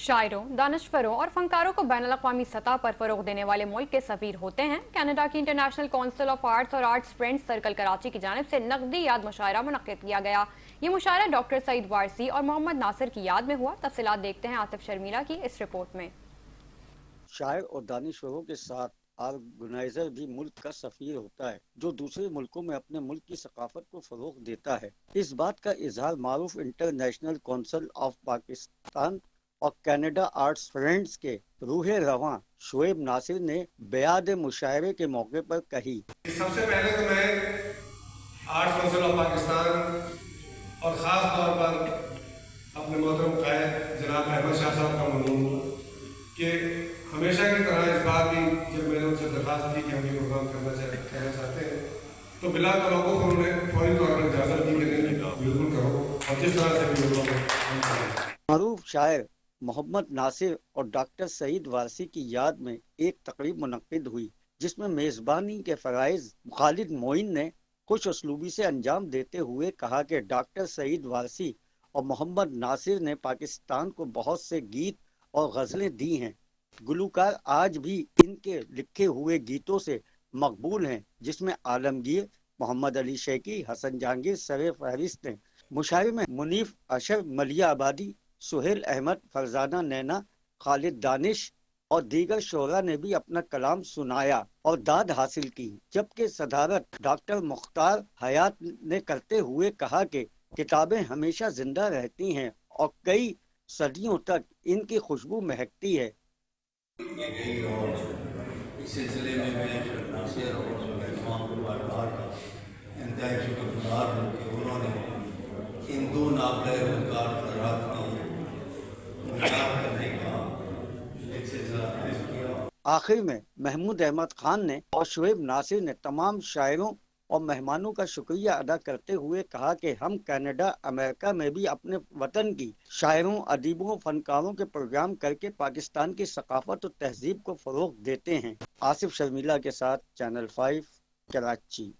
शायरों, दानिशवरों और फनकारों को बैनुल-अक़वामी सतह पर फ़रोग़ देने वाले मुल्क के सफ़ीर होते हैं। कनाडा की इंटरनेशनल काउंसिल ऑफ आर्ट्स और आर्ट्स फ्रेंड्स सर्कल कराची की जानिब से नक़दी याद मुशायरा मुनक़्क़िद किया गया। ये मुशायरा डॉक्टर सईद वारसी और मोहम्मद नासिर की याद में हुआ। तफ़सीलात देखते हैं आसिफ शर्मिला की इस रिपोर्ट में। शायर और दानिशवरों के साथ ऑर्गेनाइजर भी मुल्क का सफीर होता है, जो दूसरे मुल्कों में अपने मुल्क की सकाफत को फरोग देता है। इस बात का इजहार मारूफ इंटरनेशनल काउंसिल ऑफ पाकिस्तान और कनाडा आर्ट्स फ्रेंड्स के रूहे रवां शोएब नासिर ने बेयाद मुशायरे के मौके पर कही। सबसे पहले तो मैं आर्ट्स काउंसिल ऑफ पाकिस्तान और ख़ास तौर पर अपने मोहतरम कायद जनाब अहमद शाह साहब का ममनून हूँ कि हमेशा की तरह इस बार भी जब मैंने उनसे दरख्वास्त की कि हम ये प्रोग्राम कहना चाहते हैं तो बिला तवक्कुफ़ उन्होंने फौरी तौर पर इजाज़त दी कि बिल्कुल करो और जिस तरह से भी लोग। मारूफ शायर मोहम्मद नासिर और डॉक्टर सईद वारसी की याद में एक तकरीब मुनक्किद हुई, जिसमें मेज़बानी के फ़राइज़ खालिद मोइन ने खुश उसलूबी से अंजाम देते हुए कहा कि डॉक्टर सईद वारसी और मोहम्मद नासिर ने पाकिस्तान को बहुत से गीत और गज़लें दी हैं। गुलूकार आज भी इनके लिखे हुए गीतों से मकबूल हैं, जिसमें आलमगीर, मोहम्मद अली शेखी, हसन जहांगीर सरे फहरिस्त हैं। मुशायरे में मुनीफ अशर, मलिया आबादी, सुहेल अहमद, फरजाना नैना, खालिद दानिश और दीगर शोरा ने भी अपना कलाम सुनाया और दाद हासिल की, जबकि सदारत डॉक्टर मुख्तार हयात ने करते हुए कहा कि किताबें हमेशा जिंदा रहती हैं और कई सदियों तक इनकी खुशबू महकती है। इस सिलसिले में मैं नासिर और तमाम बार इंतहाई शुक्रगुजार हूँ कि उन्होंने इन दो नाक़िल रोज़गार हज़रात की मुलाकात करने का एक सिलसिला पेश किया। आखिर में महमूद अहमद खान ने और शोएब नासिर ने तमाम शायरों और मेहमानों का शुक्रिया अदा करते हुए कहा कि हम कनाडा, अमेरिका में भी अपने वतन की शायरों, अदीबों, फनकारों के प्रोग्राम करके पाकिस्तान की सकाफत और तहजीब को फरोग देते हैं। आसिफ शर्मिला के साथ चैनल 5 कराची।